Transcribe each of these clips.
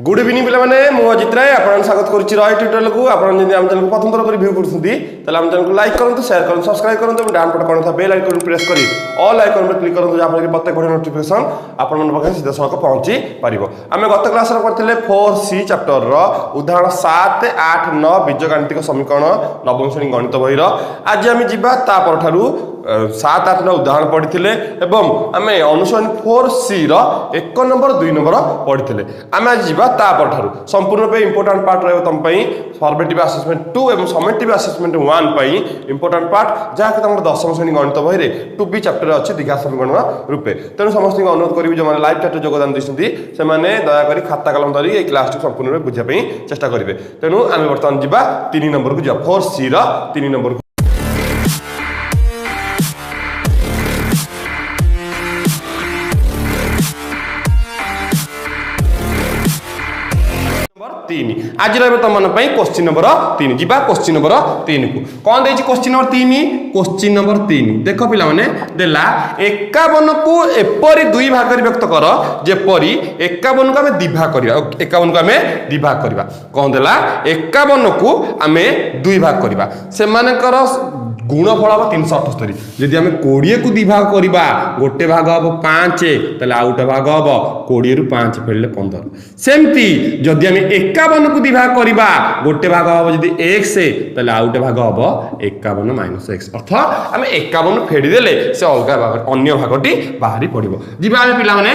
Good evening पिला माने मु अजित राय आपन स्वागत करछि रॉय ट्यूटोरियल को आपन जदि हम चैनल को प्रथम थर कर व्यू करथुंती तले हम चैनल को लाइक करंतु शेयर करंतु सब्सक्राइब करंतु डाउन पट करन था बेल आइकन प्रेस करी ऑल आइकन पर क्लिक करंतु जा पर प्रत्येक वीडियो नोटिफिकेशन आपन मन पाखे सीधा सक पहुंची परिबो। आमे गत क्लास रे करथिले 4C चैप्टर रो उदाहरण 7 8 9 बीजगणितिक समीकरण नवम श्रेणी गणित बही रो आज आमे जिबा ता परठारु 7 8 9 उदाहरण पढ़िथिले एवं आमे अनुसरण 4C रो 1 नंबर 2 नंबर पढ़िथिले। आमे आज जिबा ता परठारु संपूर्ण पे इंपोर्टेंट पार्ट रहबो तम पई फॉर्मेटिव असेसमेंट 2 एवं समेटिव असेसमेंट 1 पई इंपोर्टेंट पार्ट जा के तमर दशम श्रेणी गणित बही रे 2B चैप्टर अछि दिघा समीकरण रूपे। तेनु समस्त को अनुरोध करिवि जे माने लाइव चैट योगदान दिसंती से माने दया करी खाता कलम धरि ए क्लास को संपूर्ण रूपे बुझा पई चेष्टा करिवे। तेनु आमे वर्तमान जिबा 3 नंबर को जिबा 4C रो 3 नंबर आज रहे तुम मन क्वेश्चन नंबर 3 जीवा क्वेश्चन नंबर 3 को कौन देछि क्वेश्चन नंबर 3 क्वेश्चन नंबर 3 देख पिला माने देला 51 को एपरि दुई भाग रे व्यक्त कर जेपरि 51 को हमें दिभाग करिया 51 को हमें दिभाग करिया कौन देला 51 को हमें दुई भाग करिया से माने कर गुणफल हम 378 यदि आम 20 को दिभाग करवा गोटे भाग हम 5 ताले आउटे भाग हम 20 रु 5 फेरले 15 सेमती जदि आम 51 को दिभाग करवा गोटे भाग हम यदि x ताले आउटे भाग हम 51 - x अर्थ आम 51 फेडी देले से अलग भाग अन्य भागटी बाहरी पड़िबो। जिबा आम पिला माने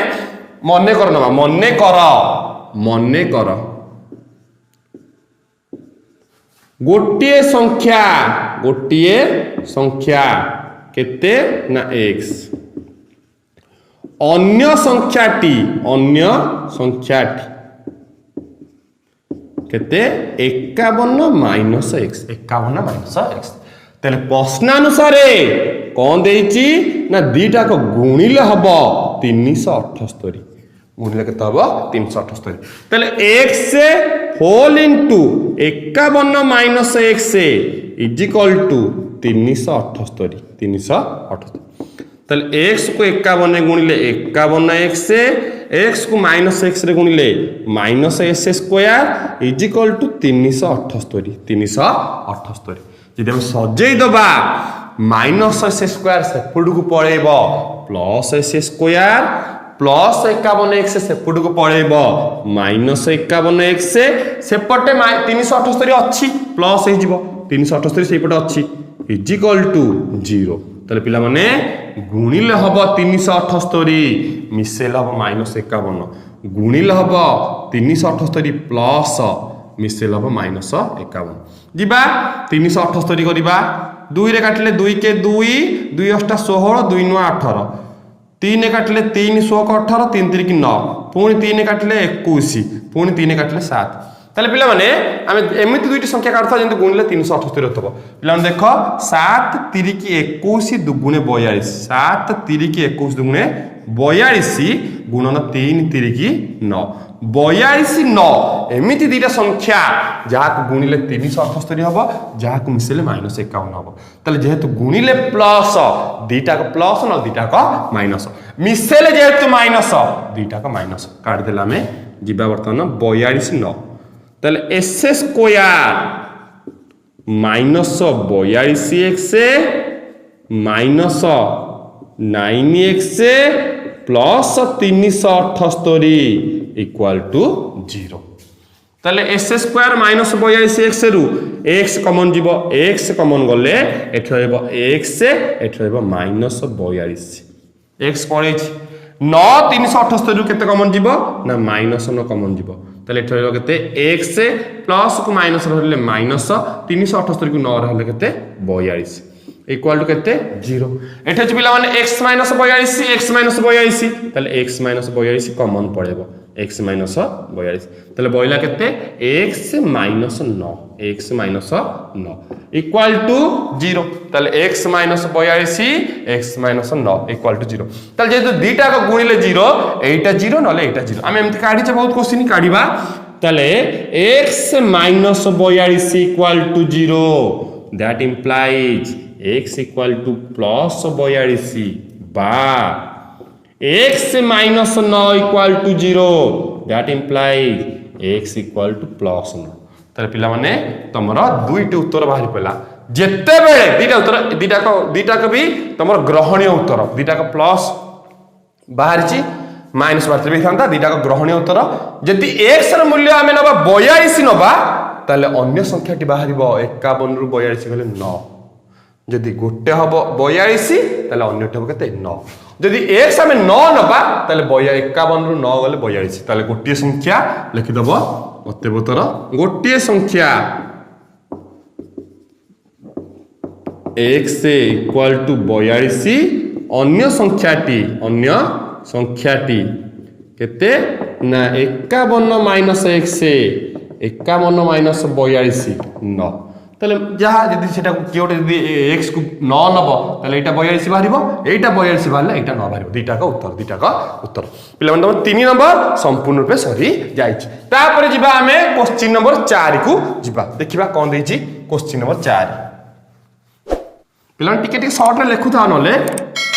मने कर नबा मने कर गोटिए संख्या केते ना x अन्य संख्याटी केते 51 - x 51 - x तेले प्रश्नानुसार कौन देछि ना दीटा को गुणिले हबो 378 गुणिले केते हबो 378 तेले x whole into 51 - x is equal to 378 ताले x को 51 गुणिले 51 x को -x रे गुणिले -s square is equal to 378 जदि हम सजेई दबा -s स्क्वायर सेपट को पळेबो +s स्क्वायर प्लस 51x सेपट को पळेबो -51x सेपटे 378 अछि प्लस हे जिवो 378 सेपटे अछि इज इक्वल टू 0 तले पिला माने गुणिले हबो 378 मिसेल हबो -51 गुणिले हबो 378 प्लस मिसेल हबो -51 जिबा 378 करिबा 2 रे काटले 2 के 2 2 8 16 2 9 18 3 काटले 3 16 18 3 3 की 9 पुणी 3 काटले 21 पुणी 3 काटले 7 ताले पिला माने आमे एमिति दुईटी संख्या काटथा जेंति गुणले 378 होतबो पिला माने देखो 7 3 की 21 दुगुणे 42 7 3 की 21 दुगुणे 42 गुणन 3 3 की 9 42 9 एमिति दुईटा संख्या जाक गुणिले 378 हबो जाक मिसेले -51 हबो ताले जेहेतु गुणिले प्लस दीटा को प्लस न दीटा को माइनस मिसेले जेहेतु माइनस दीटा को माइनस काट देला में जिबा वर्तमान 42 9 ताले s square -42x -9x plus 378 equal to 0 ताले s स्क्वायर -42x रु x कॉमन जीवो x कॉमन गले एठ रहबो x एठ रहबो -42 x पड़े 9 378 रु केते कॉमन जीवो ना -9 कॉमन जीवो ताले एठ रहबो केते x प्लस को माइनस रहले माइनस 378 को 9 रहले केते 42 इक्वल टू केते 0 एठे पिला माने x - 42 ताले x - 42 कॉमन पड़ेबो x - 42 ताले बइला केते x - 9 x - 9 इक्वल टू 0 ताले x - 42 x - 9 इक्वल टू 0 ताले जेतु दीटा को गुणिले 0 एटा 0 नले एटा 0 हम एमति काढी छ बहुत क्वेश्चन काढीबा ताले x - 42 equal to 0 that implies x equal to plus 42 बा x - 9 equal to 0 that implies x equal to plus 9 ताले पिला माने तमरो दुईटी उत्तर बाहरी पला जेते बेले दीटा उत्तर दीटा को भी तमरो ग्रहणीय उत्तर दीटा को प्लस बाहरी माइनस बाहर भी था दीटा को ग्रहणीय उत्तर जदि x र मूल्य आमे नबा 42 नबा ताले अन्य संख्याटी बाहरी 51 रु 42 गले 9 जदि गोटे हम 42 ताले अन्यटी हम केते 9 जदि x आमे 9 नबा ताले 51 रु 9 गले 42 ताले गोटे संख्या लिखि दबो मते बोतर गोटे संख्या x इक्वल टू 42 अन्य संख्याटी केते ना 51 माइनस x 51 माइनस 42 9 ताले जहा जदि सेटा केओटे जदि x को 9 नबो ताले एटा 42 बाहरिबो एटा 42 बाहरले एटा 9 बाहरिबो दुईटा का उत्तर पिला मन 3 नंबर संपूर्ण रूपे सरी जाइछ तापर जिबा हमें क्वेश्चन नंबर 4 को जिबा देखिबा कोन देछि क्वेश्चन नंबर 4 पिला टिके शॉर्ट रे लिखु था नले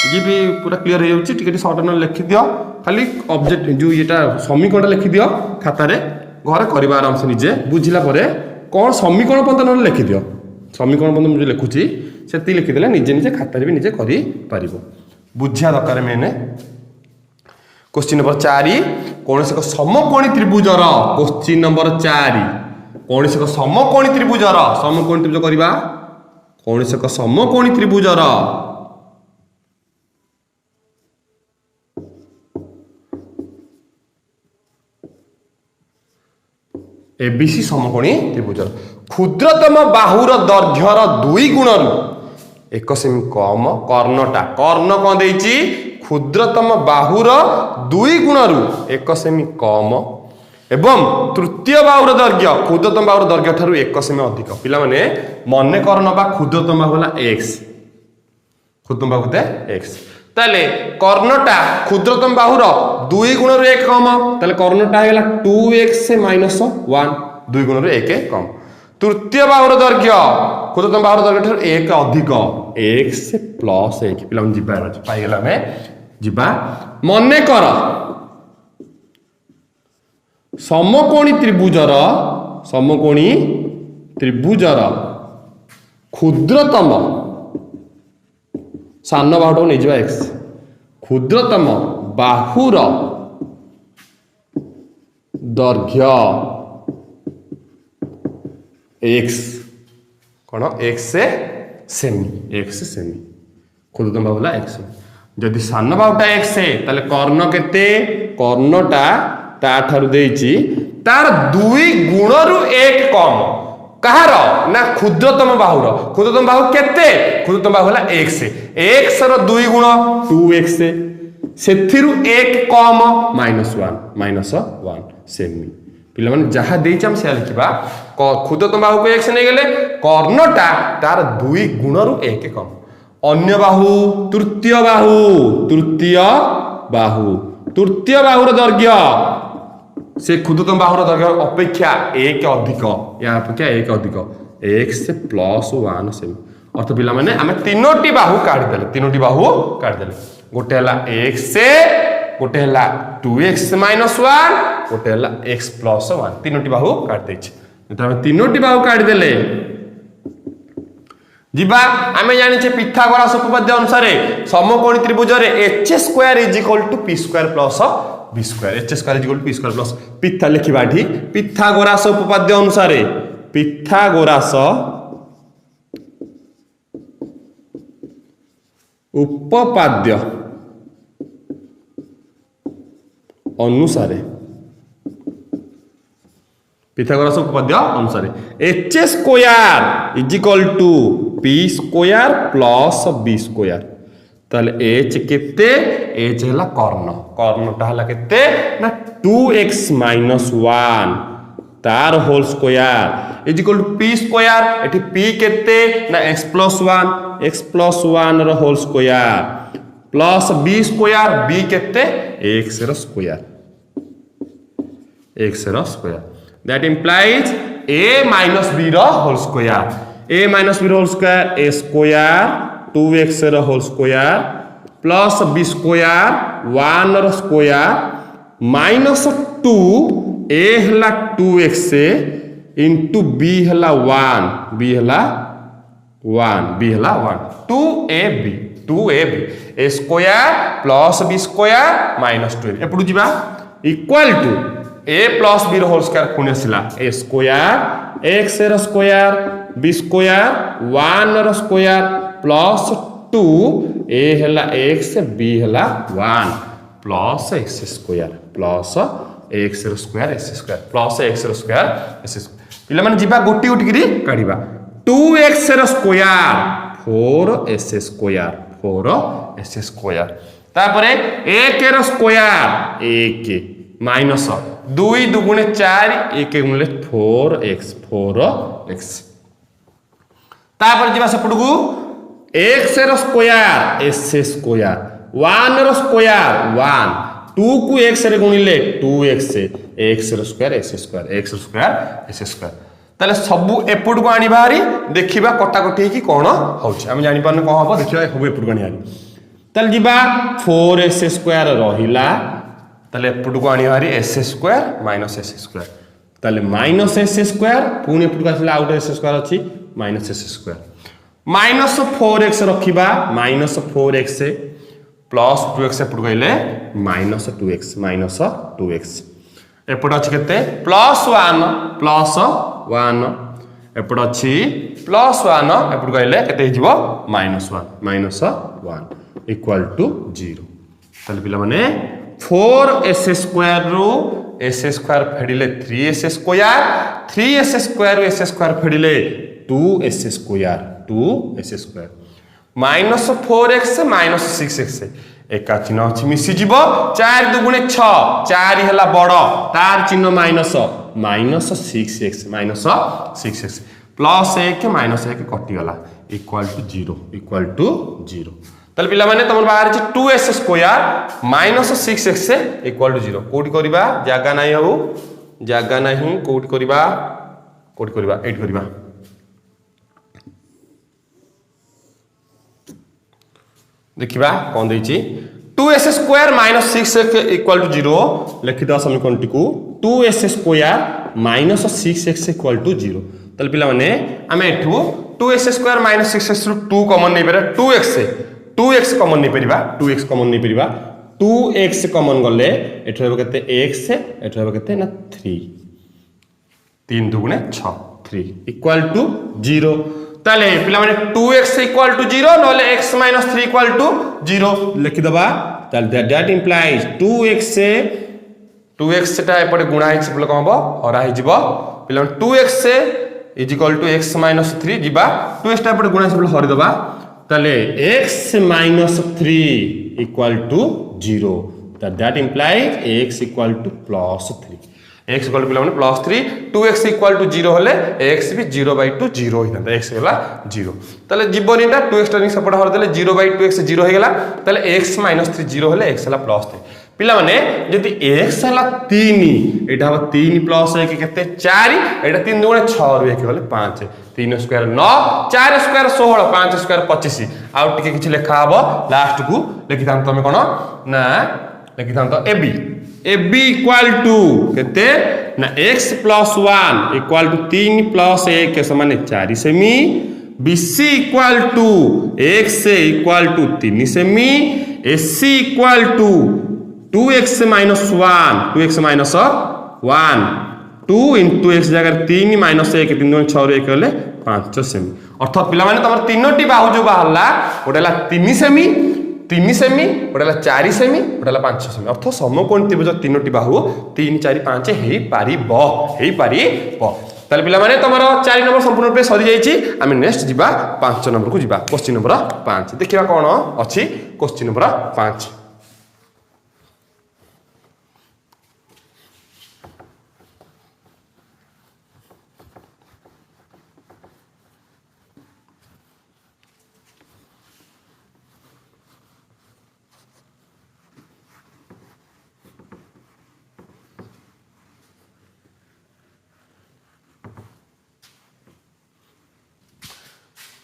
जी भी पूरा क्लियर हो जाउछि टिके शॉर्ट रे लिखि दियो खाली ऑब्जेक्ट जो एटा समीकरण लिखि दियो खाता रे घर करबा आराम से निजे बुझिला परे कौन समीकरण पन्त न लिखि दियो समीकरण पन्त मुझे लिखुछि सेति लिखि देले निजे निजे खाता रे भी निजे करि पारिबो बुझिया दरकार मेने क्वेश्चन नंबर 4 कोनसे को समकोणी त्रिभुजर क्वेश्चन नंबर 4 कोनसे को समकोणी त्रिभुजर समकोणी त्रिभुज करबा कोनसे को समकोणी त्रिभुजर एबीसी समकोणी त्रिभुज क्षुद्रतम बाहुर दैर्घ्यर 2 गुण रु 1 सेमी कम कर्णटा कर्ण कौन देछि क्षुद्रतम बाहुर 2 गुण रु 1 सेमी कम एवं तृतीय बाहुर दैर्घ्य क्षुद्रतम बाहुर दैर्घ्य ठारू 1 सेमी अधिक पिला माने मने करन बा क्षुद्रतम बाहु होला x क्षुद्रतम बाहु ते x ताले कर्णटा क्षुद्रतम बाहुर 2 गुण रु 1 कम ताले कर्णटा हेला 2x - 1 2 गुण रु 1 कम तृतीय बाहुर दैर्घ्य क्षुद्रतम बाहुर दैर्घ्य ठारू 1 अधिक x + 1 पिला जिबा पाई गेला में जिबा मने कर समकोणी त्रिभुजर क्षुद्रतम सान बाहुटा नहीं जा x क्षुद्रतम बाहुर दैर्घ्य x कौन x से सेमी क्षुद्रतम बाहुला x जदि सान बाहुटा x है ताले कर्ण केते कर्णटा ता ठारू देछि तार 2 गुण रु 1 कम कहार ना क्षुद्रतम बाहु केते क्षुद्रतम बाहु होला x रो 2 गुण 2x सेथिरु 1 कम -1 सेमी पिला माने जहा देछि हम से लिखबा क्षुद्रतम बाहु को x नै गेले कर्णटा तार 2 गुण रु 1 कम अन्य बाहु तृतीय बाहुर दैर्घ्य से क्षुद्रतम बाहुर दैर्घ्य अपेक्षा 1 अधिक या अपेक्षा 1 अधिक x + 1 सेमी अर्थ पिला माने आमे तीनोटी बाहु काढी देले गोटे हला x गोटे हला 2x - 1 गोटे हला x + 1 तीनोटी बाहु काढी दैछि त आमे तीनोटी बाहु काढी देले जिबा आमे जानि छे पिथागोरास उपपाद्य अनुसार समकोणी त्रिभुज रे h² = p² + b² h² = p² plus पिथा लिखिबा ठी पिथागोरास उपपाद्य अनुसार पिथागोरास उपपाद्य अनुसार पिथागोरास उपपाद्य अनुसार h² = p² + b² ताले h केते h हला कर्णटा हला केते ना 2x - 1 तार होल स्क्वायर = p² एठी p केते ना x + 1 रो whole square plus b² b केते x रो square that implies a - b रो होल स्क्वायर a - b रो होल स्क्वायर a² 2x रो होल स्क्वायर प्लस b² 1 रो स्क्वायर -2 ए हला 2x इंटू बी हला 1 बी हला 1 बी हला 1 2ab a square plus b square minus 2 एपटू जीवा equal to a plus b whole square पुणी आसला ए स्क्वायर एक्स रो स्क्वायर बी स्क्वायर 1 रो स्क्वायर प्लस 2 ए हला एक्स बी हला 1 प्लस एक्स स्क्वायर प्लस एक्स रो square x square plus x रो स्क्वायर एक्स स्क्वायर पिला माने जीवा गोटी गोटी करी काढिबा 2x रो स्क्वायर 4s स्क्वायर तापरे 1 रो स्क्वायर 1 माइनस 2 दुगुणे 4 1 गुणे 4x तापर जीवा सेपटू x रो स्क्वायर s स्क्वायर 1 रो स्क्वायर 1 2 को x रे गुणिले 2x x रो स्क्वायर s स्क्वायर x रो स्क्वायर s स्क्वायर ताले सबु एपट को आनी बाहरी देखिबा कटाकटी की कोन होउछ हम जानि पारने कोन हबो देखिबा सबु एपट को आनी बाहरी ताले जीवा 4s स्क्वायर रहिला ताले एपट को आनी बाहरी s square minus s square ताले माइनस s स्क्वायर पुनी एपट को आसला आउट s स्क्वायर अछि minus s square minus 4x रखिबा माइनस 4x प्लस 2x एपट कहले माइनस 2x एपट अछि केते प्लस 1 एपट अछि प्लस 1 एपट कहले केते हिजबो माइनस 1 इक्वल टू 0 ताले पिला माने 4s स्क्वायर रो s स्क्वायर फेडिले 3s स्क्वायर 3s स्क्वायर रो s स्क्वायर फेडिले 2s square minus 4x minus 6x एका चिन्ह अछि मिसी जीवो 4 दुगुणे 6 4 हला बड़ तार चिन्ह माइनस 6x प्लस 1 माइनस 1 कटि गला इक्वल टू 0 तल पिला माने तमर बाहर छै 2s square minus 6x equal to 0 कोड करबा जागा नाही कोड करबा एड करबा देखिबा कोन दैछि 2s square minus 6x equal to 0 लिखि द समीकरणटी को 2s square minus 6x equal to 0 तल पिला माने आमे एठू 2s स्क्वायर माइनस 6x रु 2 कॉमन नै पेरा 2x कॉमन नै परिबा 2x कॉमन गले एठू हेबो केते x एठू हेबो केते ना 3 दुगुणे 6 3 इक्वल टू 0 ताले पिला माने 2x इक्वल टू 0 नले x माइनस 3 इक्वल टू 0 लिखि दबा ताले दैट इंप्लाइज 2x टा एपटे गुणा हिच बोले कहबो हरा हि जिवो पिला 2x is equal to x minus 3 जिबा 2x टा एपटे गुणा हिच बोले हरि दबा ताले x minus 3 equal to 0 that implies x equal to plus 3 x equal to पिला माने प्लस 3 2x इक्वल टू 0 होले x भी 0/2 0 हिता x होला 0 तले जीवनीटा 2x टा सपोर्ट हर देले 0/2x 0 हो गेला तले x माइनस 3 0 होले x होला प्लस 3 पिला माने जदी x होला 3 एटा हो 3 प्लस 1 केते 4 एटा 3 दुगुणे 6 रु 1 होले 5 3 स्क्वायर 9 4 स्क्वायर 16 5 स्क्वायर 25 आउ टिके किछि लेखा हबो लास्ट को लिखि थान तमे कोन ना लिखि थान तो ab इक्वल टू केते ना x plus 1 equal to 3 plus 1 समान 4 सेमी bc equal to x equal to 3 सेमी ac equal to 2x minus 1 2 into x जगह 3 माइनस 1 3 6 1 हेले 5 सेमी अर्थात पिला माने तमर तीनोटी बाहु जो बाहरला ओडेला 3 सेमी ओडेला 4 सेमी ओडेला 5 सेमी अर्थ समकोण त्रिभुज तीनोटी बाहु 3 4 5 हेई पारिबो ताले पिला माने तमर 4 नंबर संपूर्ण पे सरी जाईची आमे नेक्स्ट जिबा 5 नंबर को जिबा क्वेश्चन नंबर 5 देखिबा कोन अछि क्वेश्चन नंबर 5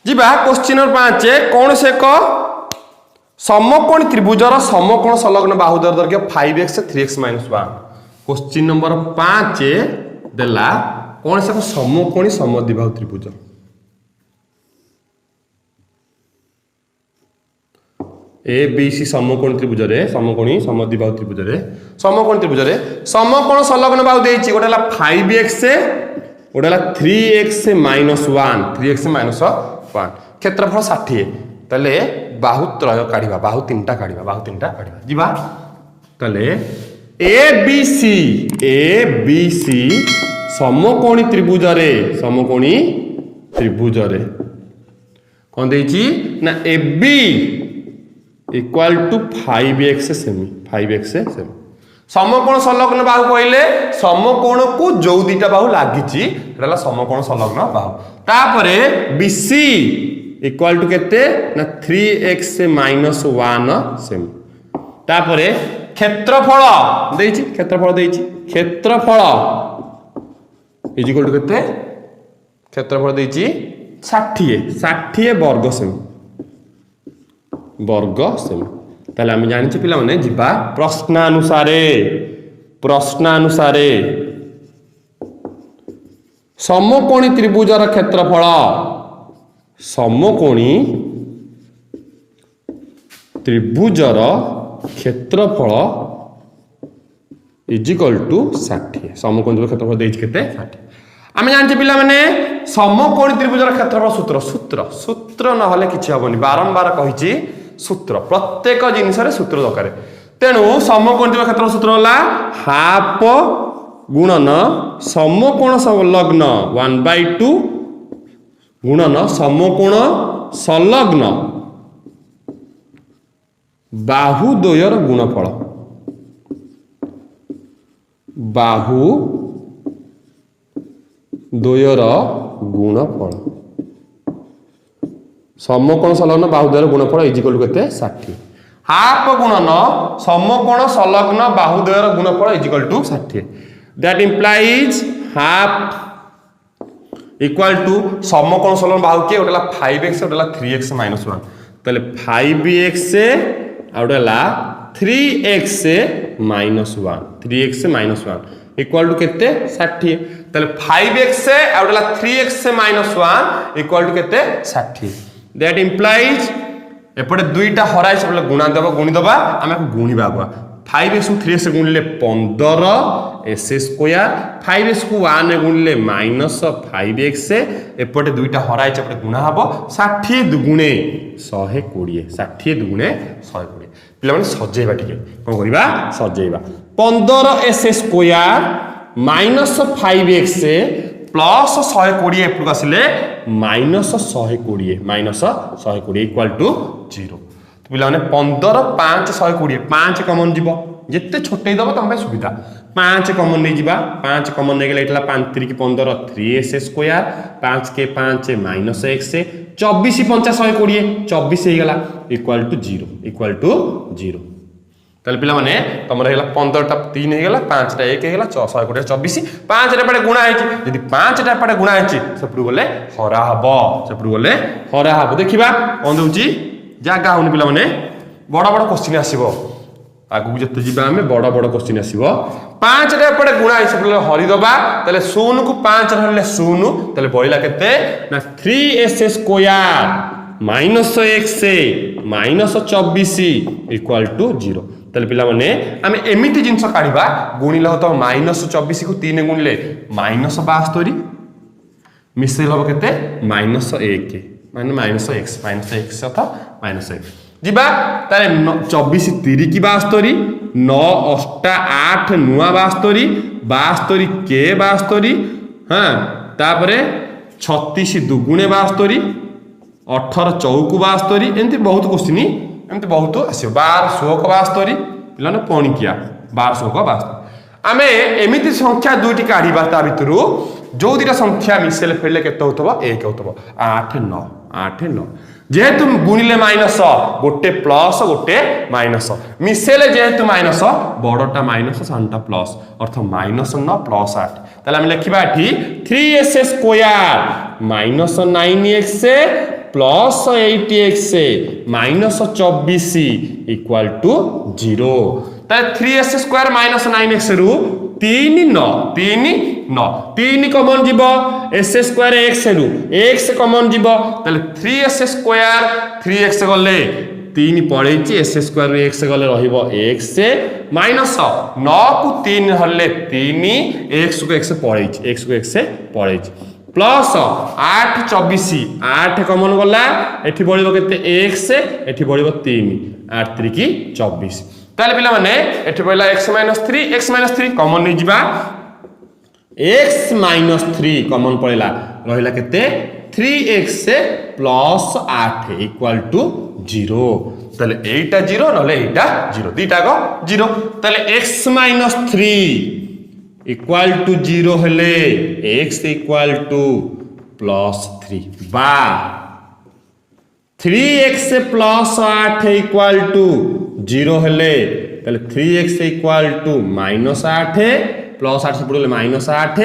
जीवा क्वेश्चन नंबर 5 कौन से एक समकोण त्रिभुजर समकोण संलग्न बाहु दैर्घ्य 5x 3x - 1 क्वेश्चन नंबर 5 देला कौन से समकोणी समद्विबाहु त्रिभुज ए बी सी समकोणी त्रिभुज रे समकोणी समद्विबाहु त्रिभुज रे समकोणी त्रिभुज रे समकोण संलग्न बाहु देछि गोटेला 5x गोटेला 3x -1 3x -1 क्षेत्रफल 60 तले बाहु त्रय काढिबा बाहु तीनटा काढिबा जिबा तले ए बी सी समकोणी त्रिभुज रे कौन देछि ना A B equal to 5x सेमी समकोण संलग्न बाहु कहले समकोण को जो दुईटा बाहु लागिछि सेटा समकोण संलग्न बाहु तापरे बीसी इक्वल टू केते ना 3x -1 सेमी तापरे क्षेत्रफल देछि क्षेत्रफल इज इक्वल टू केते क्षेत्रफल देछि 60 वर्ग सेमी ताले हम जानि पिला माने जिबा प्रश्नानुसारे समकोणी त्रिभुजर क्षेत्रफल इज इक्वल टू 60 समकोणी त्रिभुज क्षेत्रफल देछि केते 60 आम जानते पिला माने समकोणी त्रिभुजर क्षेत्रफल सूत्र न हले किछि हबनी बारंबार कहिछि सूत्र प्रत्येक जिनिस रे सूत्र दरकार तेणु समकोणी त्रिभुज क्षेत्रफल सूत्र होला हाफ गुणन समकोण संलग्न 1/2 गुणन समकोण संलग्न बाहु द्वयर गुणफल समकोण संलग्न बाहुद्वयर गुणफल इज इक्वल टू केते 60 हाफ गुणन समकोण संलग्न बाहुद्वयर गुणफल is equal to 60 that implies half equal to समकोण संलग्न बाहु के ओटला 5x ओटला 3x -1 तले 5x आउटला 3x -1 इक्वल टू केते 60 तले 5x आउटला 3x -1 इक्वल टू केते 60 दैट इंप्लाइज एपटे दुईटा हराई सब गुणी दबा आमे गुणीबा 5x को 3x गुणिले 15 s स्क्वायर 5x को 1 गुणिले -5x एपटे दुईटा हराई एपटे गुणा हबो 60 दुगुणे 120 60 दुगुणे 120 पिला माने सजेबा ठीक कोन करिबा सजेबा 15s स्क्वायर -5x प्लस 120 एपटू आसिले -120 इक्वल टू 0 तो पिला माने 15 5 120 5 कॉमन जीवो जिते छोटे दबो तम सुविधा 5 कॉमन नहीं जीवा 5 कॉमन नहीं गेला इतला 5 3 15 3s स्क्वायर 5 के 5 -x 24 50 120 24 हे गेला इक्वल टू 0 ताले पिला माने तमर हेला 15 टा 3 हे गेला 5 टा 1 हे गेला 120 24 5 टा पडे गुणा हेछि यदि 5 टा पडे गुणा हेछि सेपडु गले हरा हबो देखिबा कोन दउची जागा होनी पिला माने बड़ क्वेश्चन आसीबो आगु जते जिबा हमें बड़ क्वेश्चन आसीबो 5 टा पडे गुणा हेछि सेपडु हरि दबा ताले 0 को 5 रहले 0 ताले बइला केते ना 3s square -x -24 equal to 0 ताले पिला माने आमे एमिति जिंस काढिबा गुणिले हो तो -24 को 3 गुणिले -72 मिसेल हो केते -1 माने -x अथा -x जिबा ताले 24 3 की 72 9 8 8 नुआ 72 के 72 हां तापरे 36 दुगुणे 72 18 चौक 72 एंती बहुत क्वेश्चन एमती बहुत आसो 12 16 72 पिला पणिकिया 12 16 72 आमे एमिति संख्या दुईटी काढिबा ता भितरु जो दुईटा संख्या मिसेल फेले केते होतबो 1 होतबो 8 9 जेहेतु गुणिले माइनस गोटे प्लस गोटे माइनस मिसेले जेहेतु माइनस बड़टा माइनस सानटा प्लस अर्थ -9 + 8 ताले हम लिखिबा एठी 3s square -9x plus 8x -24 equal to 0 ताले 3s स्क्वायर -9x रु 3 9 3 9 3 कॉमन जीव एस स्क्वायर एक्स रु एक्स कॉमन जीव ताले 3s स्क्वायर 3x गले 3 पड़े एस स्क्वायर एक्स गले रहिबो एक्स माइनस 9 को 3 हले 3 x को x पड़े प्लस 8 24 8 कॉमन गला एठी बढिबो केते x एठी बढिबो 3 8 3 की 24 ताले पिला माने एठी पइला x - 3 कॉमन नै जिबा x - 3 कॉमन पड़ेला रहिला केते 3x प्लस 8 इक्वल टू 0 ताले एटा 0 नले एटा 0 दीटा को 0 ताले x - 3 इक्वल टू 0 हेले x इक्वल टू प्लस 3 बा 3x प्लस 8 इक्वल टू 0 हेले ताले 3x equal to minus 8 plus 8 से पड़े minus 8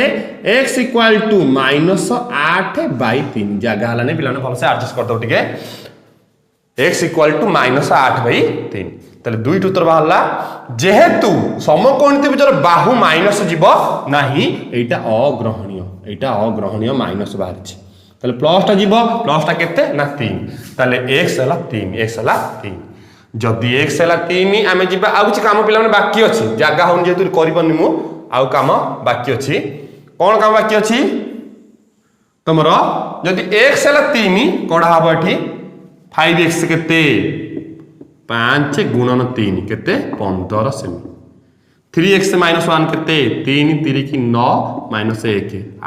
x equal to minus 8/3 जगह हला नहीं पिलाने भल से एडजस्ट कर दो ठीक है x इक्वल टू माइनस 8/3 ताले दुईट उत्तर बाहरला जेहेतु समकोण त्रिभुजर बाहु माइनस जीव नाही एटा अग्रहणीय माइनस बाहर छी ताले प्लस टा जीव प्लस टा केते ना 3 ताले x हला 3 जदि x हला 3 आमे जीवा आ कुछ काम पिला माने बाकी अछि जागा होन जेतु करि पन्नी मु आउ काम बाकी अछि कोन काम बाकी अछि तमरो जदि x हला 3 कोडा हबो एठी 5x केते 5 गुणन 3 केते 15 सेमी 3x - 1 केते 3 3 की 9 - 1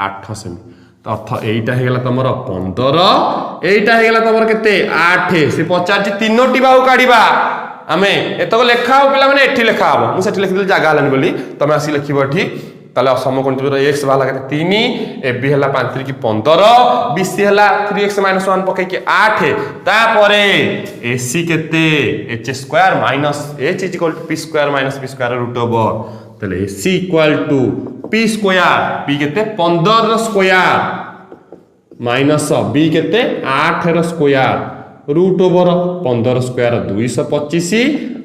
8 सेमी तो अर्थ एटा हे गेला तमरो 15 एटा हे गेला तमरो केते 8 से 50 तीनोटी बाहु काढिबा आमे एतको लेखा हो पिला माने एठी लेखा हो मु सेठी लिखि जागा हलानी बोली तमे आसी लिखिबो एठी ताले समकोण त्रिभुज x वाला केते 3 ab हला 5 3 की 15 bc हला 3x - 1 पकै की 8 तापरे ac केते h square minus h equal to p square minus p square root over ताले ac equal to p square p केते 15 रो स्क्वायर माइनस b केते 8 रो स्क्वायर रूट ओवर 15 स्क्वायर 225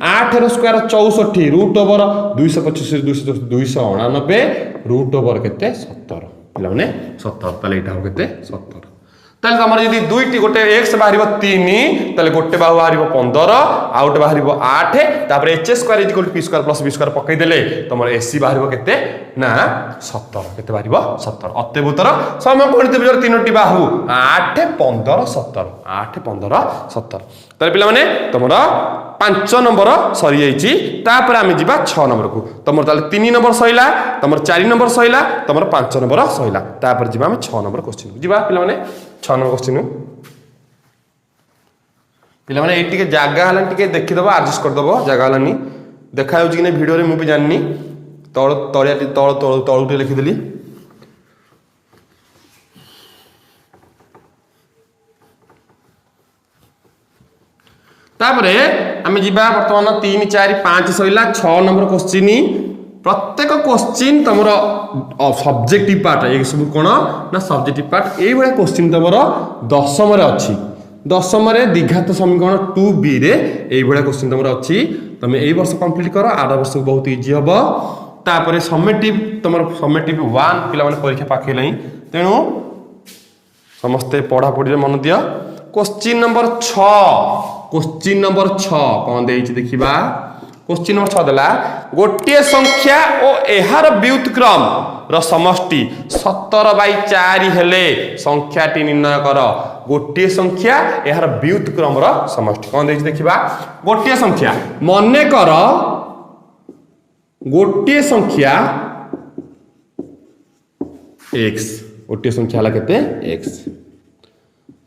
8 रो square 64 root over 225 289 root over केते 17 पिला माने 17 ताले एटा हो केते 17 ताले हमर यदि दुईटी गोटे x बाहरिबो 3 ताले गोटे बाहु बाहरिबो 15 आ गोटे बाहरिबो 8 तापर h square equal to p square plus b square पकई देले तमर ac बाहरिबो केते ना 17 केते बाहरिबो 17 अत्यबुतर समकोण त्रिभुजर तीनोटी बाहु 8 15 17 8 15 17 ताले पिला माने तमरा 5 नंबर सरी जाईची तापर आमे जिबा 6 नंबर को तमर ताले 3 नंबर सहिला तमर 4 नंबर सहिला तमर 5 नंबर सहिला तापर जिबा आमे 6 नंबर क्वेश्चन जिबा पिला माने 6 नंबर क्वेश्चन पिला माने एटी के जागा हलन टिके देखि दबो एडजस्ट कर दबो जागा हलनी देखा होची कि नै वीडियो रे मु भी जाननी तळुटे लिखि देली तापरे आमे जिबा वर्तमान 3 4 5 सहिला 6 नंबर क्वेश्चन प्रत्येक क्वेश्चन तमरो सब्जेक्टिव पार्ट एक सब कोन ना सब्जेक्टिव पार्ट एई बडा क्वेश्चन तमरो दशम रे अछि दशम रे द्विघात समीकरण 2b रे एई बडा क्वेश्चन तमरो अछि तमे एई वर्ष कंप्लीट करो आधा वर्ष बहुत इजी हबो तापरे समेटिव तमरो समेटिव 1 पिला माने परीक्षा पाखे लई तेनु समस्त पढा पढी रे मन दियो क्वेश्चन नंबर 6 कौन देइछि देखिबा क्वेश्चन नंबर 6 देला गोटे संख्या ओ एहार व्युत्क्रम र समष्टि 17/4 हेले संख्याटी निर्णय कर गोटे संख्या एहार व्युत्क्रम र समष्टि कौन देइछि देखिबा गोटे संख्या मने कर गोटे संख्या x गोटे संख्या हला केते x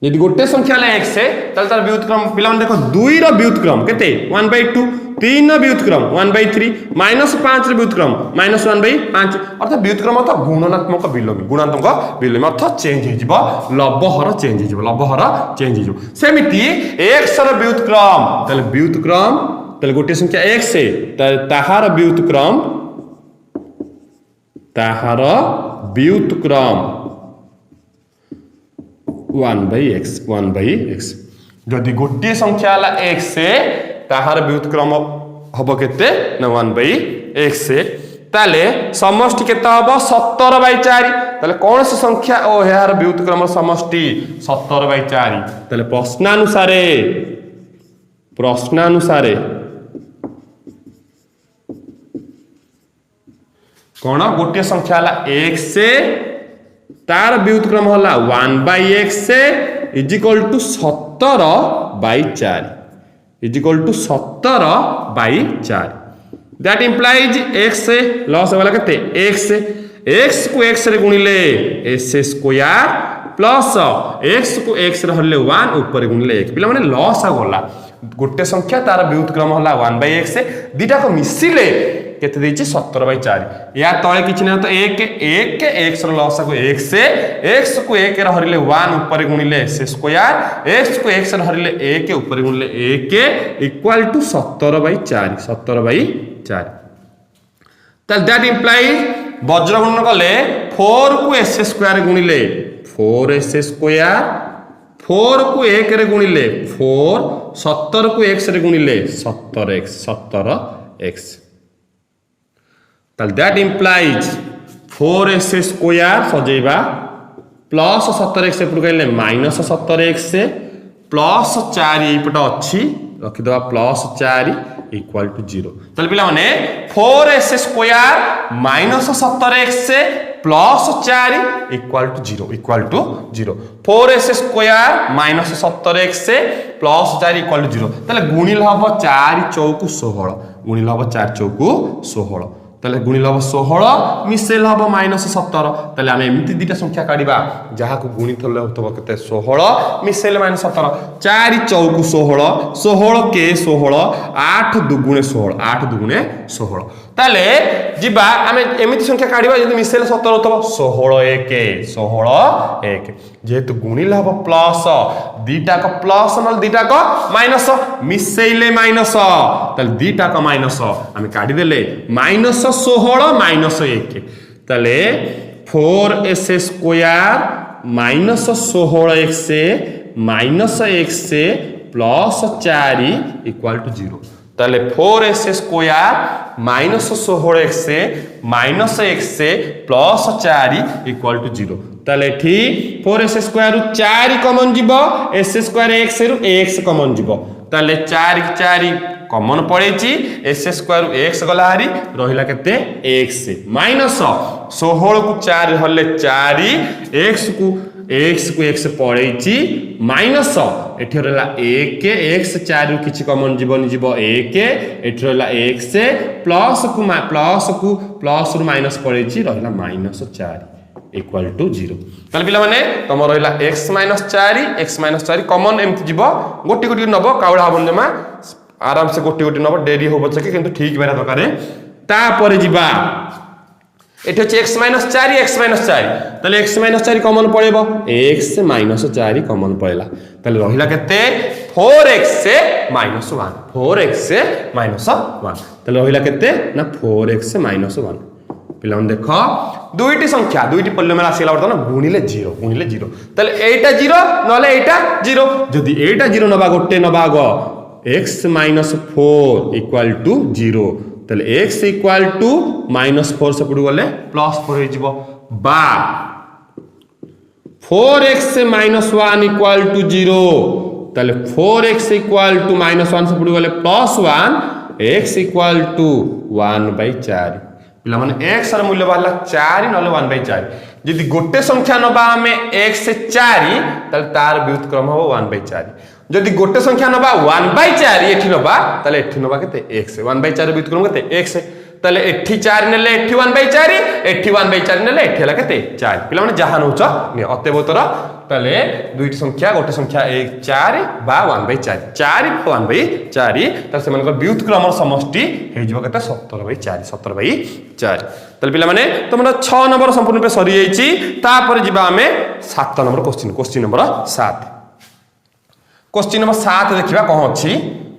यदि गोटे संख्या ले x है तल तार व्युत्क्रम पिला देखो 2 रो व्युत्क्रम केते 1/2 3 रो व्युत्क्रम 1/3 -5 रो व्युत्क्रम -1/5 अर्थात व्युत्क्रम तो गुणात्मक विलोमी गुणात्मक विलोमी अर्थात चेंज हे जिवो लब्धहर चेंज हे जिवो लब्धहर चेंज हे जिवो सेमिति x रो व्युत्क्रम तल गोटे संख्या x है ताहार व्युत्क्रम 1/x जदि गोटे संख्या हला x से ताहार व्युत्क्रम हबो केते ना 1/x से ताले समष्टि केते हबो 17/4 ताले कौन सी संख्या ओ यार व्युत्क्रम समष्टि 17/4 ताले प्रश्नानुसारे कौन गोटे संख्या हला x तार व्युत्क्रम हला 1/x is equal to 17/4 is equal to 17/4 that implies x लॉस वाला केते x को x रे गुणिले s स्क्वायर प्लस x को x रे हरले 1 ऊपर गुणिले 1 पिला माने लॉस आ गला गोटे संख्या तार व्युत्क्रम हला 1/x दीटा को मिसिले केते देछि 17/4 या तळे किछि ना तो 1 x रो लॉस को 1 से x को 1 रे हरिले 1 ऊपर गुणिले s स्क्वायर x को x रे हरिले 1 ऊपर गुणिले 1 इक्वल टू 17/4 ताल दैट इंप्लाइज वज्र गुणन कले 4 को s स्क्वायर गुणिले 4s स्क्वायर 4 को 1 रे गुणिले 4 17 को x रे गुणिले 17x ताल दैट इंप्लाइज 4s स्क्वायर सजेबा प्लस 17x एपट कहले माइनस 17x प्लस 4 एपट अच्छी रखिदवा प्लस 4 इक्वल टू 0 ताले पिला माने 4s square minus 17x plus 4 equal to 0 4s square minus 17x plus 4 equal to 0 ताले गुणिल हबो 4 चौकु 16 गुणिल हबो 4 चौकु 16 ताले गुणिल हबो 16 मिसेल हबो माइनस 17 ताले हम एमिति दिटा संख्या काढिबा जहा को गुणित होले होतबो केते 16 मिसेल माइनस 17 4 चौकु 16 16 के 16 8 दुगुणे 16 ताले जिबा हम एमिति संख्या काढिबा जदि मिसेल 17 होतबो 16 1 जेहेतु गुणिल हबो प्लस दीटा को प्लस नल दीटा को माइनस मिसेइले माइनस ताले दीटा को माइनस हम काढी देले माइनस 16 माइनस 1 ताले 4s square minus 16x minus x plus 4 equal to 0 ताले 4s square minus 16x minus x plus 4 equal to 0 ताले ठीक 4s स्क्वायर रु 4 कॉमन जीवो s स्क्वायर x रु x कॉमन जीवो ताले 4 कॉमन पड़ेची s स्क्वायर रु x गला हारी रहिला केते x माइनस 16 को 4 हले 4 x को x पड़ेची माइनस एठी रहला 1 x 4 रु किछि कॉमन जीवन जीवो 1 एठी रहला x प्लस को प्लस रु माइनस पड़ेची रहला माइनस 4 इक्वल टू 0 ताले पिला माने तम रहला x - 4 कॉमन एमति जीवो गोटी नबो कावळा हबन जमा आराम से गोटी नबो डेरी होबो छके किंतु ठीक बेरा दकारे ता परे जीवा एठी छ x - 4 ताले x - 4 कॉमन पड़ेबो x - 4 कॉमन पड़ेला ताले रहिला केते 4x - 1 ताले रहिला केते ना 4x - 1 पिला देखो दुईटी संख्या दुईटी पॉलीनोमियल आसीला बर्तन गुणिले 0 ताले एटा 0 नले एटा 0 जदी एटा 0 नबा गोटे नबा गो x - 4 इक्वल टू 0 ताले x इक्वल टू -4 से पड़ गले +4 हो जिवो बा 4x - 1 इक्वल टू 0 ताले 4x इक्वल टू -1 से पड़ गले +1 x इक्वल टू 1/4 पिला माने x र मूल्य बाला 4 नले 1/4 यदि गोटे संख्या नबा हमें x से 4 ताले तार व्युत्क्रम हो 1/4 जदि गोटे संख्या नबा 1/4 एठी नबा ताले एठी नबा केते x 1/4 व्युत्क्रम केते x ताले एठी 4 नेले एठी 1/4 एठी 1/4 नेले एठी हला केते 4 पिला माने जहां नउछ ने अते बोतर ताले दुईटी संख्या गोटे संख्या 4 बा 1/4 4 1/4 ताले से मानकर व्युत्क्रम समष्टि हे जिवो केते 17/4 ताले पिला माने तमरा 6 नंबर संपूर्ण पे सरी जाईची तापर जिबा हमें 7 number question number 7 question number 7 देखिबा कौन अछि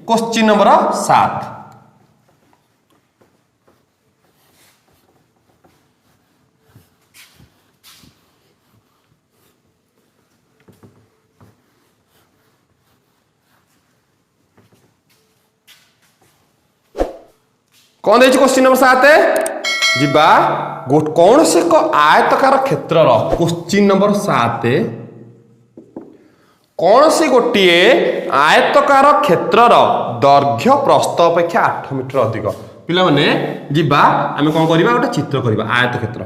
क्वेश्चन नंबर 7 कौन देखि क्वेश्चन नंबर 7 जीवा कौन से एक आयतकार क्षेत्र क्वेश्चन नंबर 7 कौन से गोटे आयतकार क्षेत्र दैर्घ्य प्रस्थ अपेक्षा 8 मीटर अधिक पिला माने जीवा आमे कौन करबा गोटे चित्र करबा आयत क्षेत्र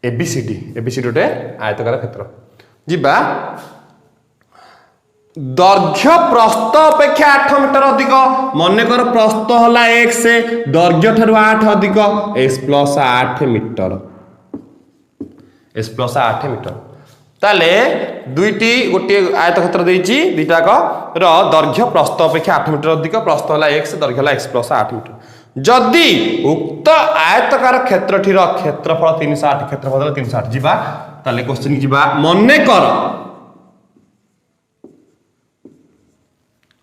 एबीसीडी गोटे आयतकार क्षेत्र जीवा दैर्घ्य प्रस्थ अपेक्षा 8 मीटर अधिक मनकर प्रस्थ होला x दैर्घ्य ठारू 8 अधिक x प्लस 8 मीटर ताले दुईटी गोटे आयत क्षेत्र देइची दुईटाक रो दैर्घ्य प्रस्थ अपेक्षा 8 मीटर अधिक प्रस्थ होला x दैर्घ्य होला x प्लस 8 मीटर जदि उक्त आयतकार क्षेत्रटीर क्षेत्रफल 308 क्षेत्रफल 308 जीवा ताले क्वेश्चन जीवा मने कर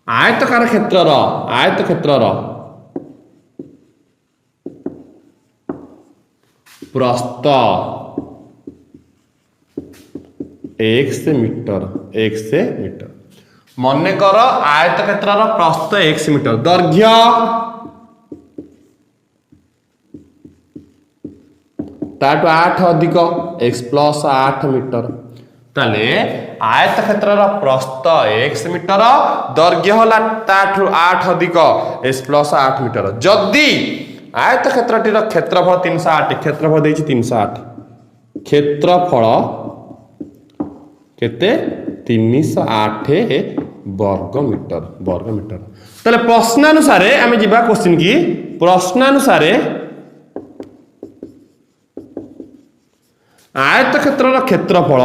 आयतकार क्षेत्रर प्रस्थ x मीटर मने कर आयत क्षेत्रर प्रस्थ x मीटर दैर्घ्य ताटू 8 अधिक x प्लस 8 मीटर ताले आयत क्षेत्रर प्रस्थ x मीटर दैर्घ्य होला ताटू 8 अधिक x प्लस 8 मीटर जदि आयत क्षेत्रटीर क्षेत्रफल 308 क्षेत्रफल देइछि 308 क्षेत्रफल केते 308 वर्ग मीटर ताले प्रश्नानुसार आमे जिबा क्वेश्चन की प्रश्नानुसार आयत क्षेत्रर क्षेत्रफल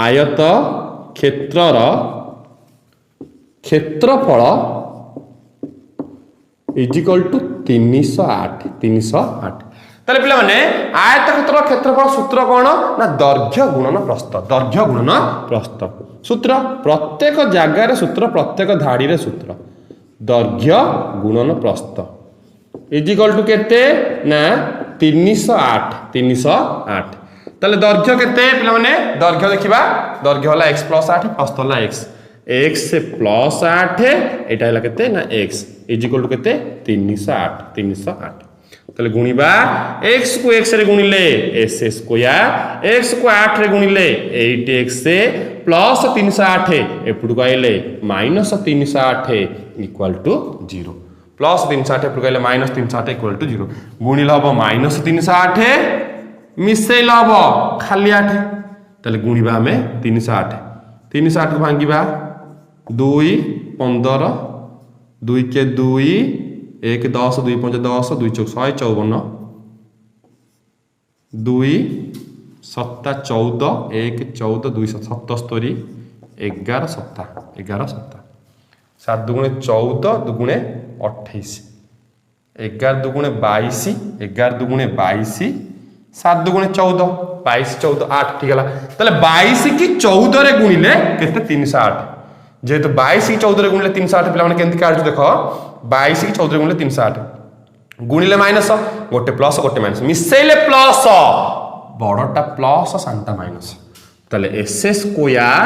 आयत क्षेत्रर क्षेत्रफल इज इक्वल टू 308 ताले पिला माने आयत क्षेत्रर क्षेत्रफल सूत्र कोन ना दैर्घ्य गुणन प्रस्थ सूत्र प्रत्येक जगार सूत्र प्रत्येक धाड़ी रे सूत्र दैर्घ्य गुणन प्रस्थ इज इक्वल टू केते ना 308 ताले दैर्घ्य केते पिला माने दैर्घ्य देखिबा दैर्घ्य होला x प्लस 8 प्रस्थ होला x प्लस 8 एटा होला केते ना x इज इक्वल टू केते 308 ताले गुणिबा x को x रे गुणिले s स्क्वायर x को 8 रे गुणिले 8x प्लस 308 एपुड को आइले माइनस 308 इक्वल टू 0 प्लस 308 एपुड को आइले माइनस 308 इक्वल टू 0 गुणिले हबो माइनस 308 मिसेइल हबो खाली 8 ताले गुणिबा हमें 308 को भांगिबा 2 15 2 के 2 1 10 2 5 10 2 चौक 154 2 7 14 1 14 2 77 11 7 7 दुगुणे 14 दुगुणे 28 11 दुगुणे 22 11 दुगुणे 22 7 दुगुणे 14 22 14 8 ठीक है ताले 22 की 14 रे गुणिले केते 308 जेहेतु 22 की 14 रे गुणिले 308 पिला माने केंति काढु देखो 22 की 14 रे गुणिले 308 गुणिले माइनस गोटे प्लस गोटे माइनस मिसेइले प्लस बड़टा प्लस सानटा माइनस ताले s square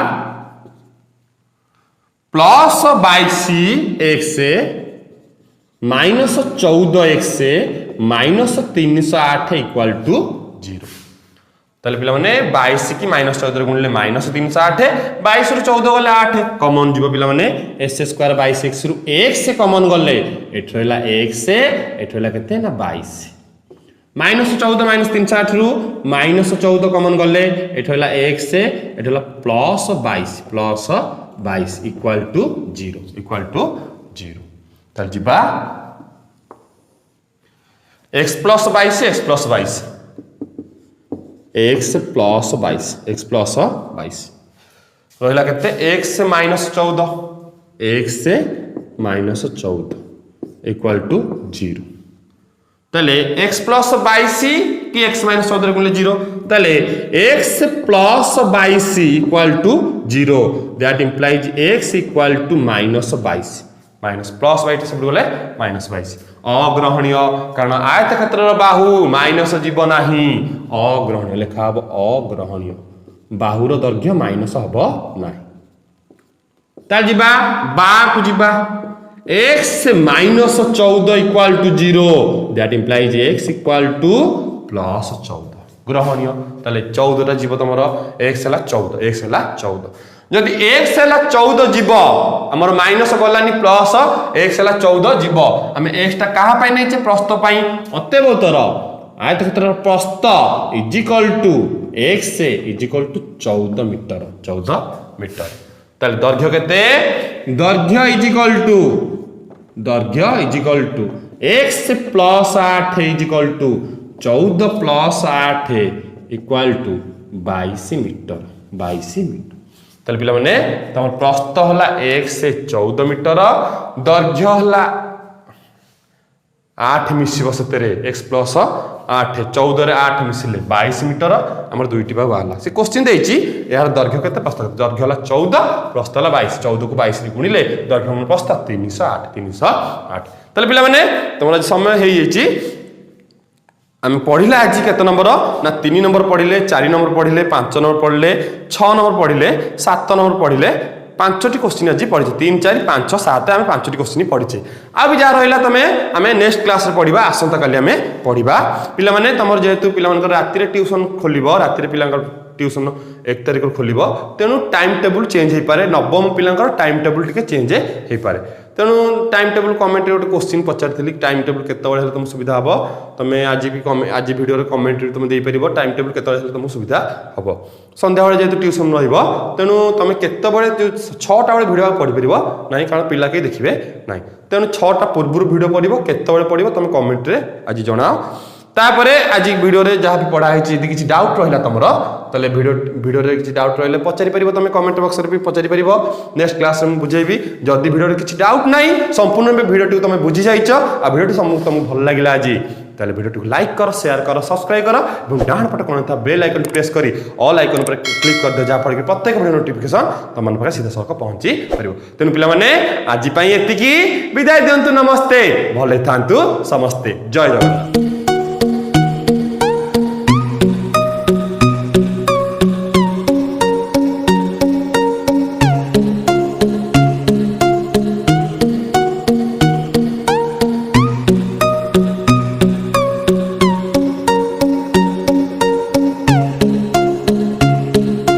plus 22x minus 14x minus 308 equal to 0 ताले पिला माने 22 की माइनस 14 गुणिले माइनस 308 22 रु 14 गले 8 कॉमन जीव पिला माने s स्क्वायर 22x रु x कॉमन गले एठ रहला x एठ रहला केते ना 22 माइनस 14 माइनस 308 रु माइनस 14 कॉमन गले एठ रहला x एठ रहला प्लस 22 इक्वल टू 0 ताले जीवा x plus 22 x plus 22 x plus 22 रहला केते x माइनस 14 इक्वल टू 0 ताले x प्लस 22 कि x माइनस 14 गुणिले 0 ताले x plus 22 equal to 0 that implies x equal to minus 22 minus plus 22 सब गले माइनस 22 अग्रहणीय कारण आयत क्षेत्र बाहु माइनस जीव नाही अग्रहणीय लेखा हबो अग्रहणीय बाहुर दैर्घ्य माइनस हबो नाही ताल जिबा बा को जिबा x minus 14 equal to 0 that implies x equal to plus 14 ग्रहणीय ताले 14 टा जीव तमरो x हला 14 x हला 14 जदि x हला 14 जीव हमर माइनस गलानी प्लस x हला 14 जीव हम x टा कहा पाई नै छे प्रस्थ पाई अतएवतर आयत क्षेत्र प्रस्थ is equal to x is equal to 14 metre ताले दैर्घ्य केते दैर्घ्य is equal to x plus 8 is equal to 14 plus 8 equal to 22 metre ताले पिला माने तमर प्रस्थ हला x से 14 मीटर दैर्घ्य हला 8 मिसिबो सतरे x प्लस 8 14 रे 8 मिसिले 22 मीटर हमर दुईटी भाग वाला से क्वेश्चन देछि यार दैर्घ्य केते प्रस्थ दैर्घ्य हला 14 प्रस्थ हला 22 14 को 22 रे गुणिले दैर्घ्य हमर प्रस्थ 308 ताले पिला माने तमरा समय हेइ जेछि आम पढ़िले आज केते नंबर ना 3 नंबर पढ़िले 4 नंबर पढ़िले 5 नंबर पढ़िले 6 नंबर पढ़िले 7 नंबर पढ़िले 5टी क्वेश्चन आज पढ़ी 3 4 5 7 आम 5टी क्वेश्चन पढ़ी आ भी जहाँ रहा तुम आम नेक्स्ट क्लास रे पढ़ा आसंता काली आम पढ़ा पिलाने तुम जेहेतु पिला राति ट्यूशन खोल राति पिला ट्यूशन 1 तारिख खोल तेणु टाइम टेबुल चेंज हो पारे नवम पिला टाइम टेबुल टी चेंज हो पारे तेणु टाइम टेबुल कमेंट गोटे क्वेश्चन पचारि टाइम टेबुल केतबेले तुम सुविधा हम तुम आज भी आज वीडियो कमेंट तुम दे पार टाइम टेबुल केतबेले तुम सुविधा हम संध्या बेले जेहेतु ट्यूशन तेणु तुम केतबेले 6टा बेले भिडियो पढ़ी पार ना कारण पिला कहीं देखिए ना तेणु 6टा पूर्व भिडियो पढ़ केतबेले पढ़ तुम कमेंट रे आज जनाओ तापरे आज वीडियो रे जहाँ भी पढ़ाई यदि किसी डाउट रहा तुम ताले वीडियो रे किसी डाउट रहा पचारि पार तुम कमेंट बॉक्स रे भी पचारि पार नेक्स्ट क्लास में बुझेबी जदि वीडियो रे किसी डाउट ना संपूर्ण वीडियो तुम बुझी जाइछ आ वीडियो तुमको भल लगे आज ताले वीडियो को लाइक कर शेयर कर सब्सक्राइब कर और डाण पट कोन था बेल आइकन प्रेस करी ऑल आइकन पर क्लिक कर दे जा फल प्रत्येक वीडियो नोटिफिकेशन तुम मन सीधा सड़क पहुंची पारिबो तेनु पिला माने आज पई एतिकी विदाय दियंतु नमस्ते भले थांतु समस्ते जय जगन्नाथ।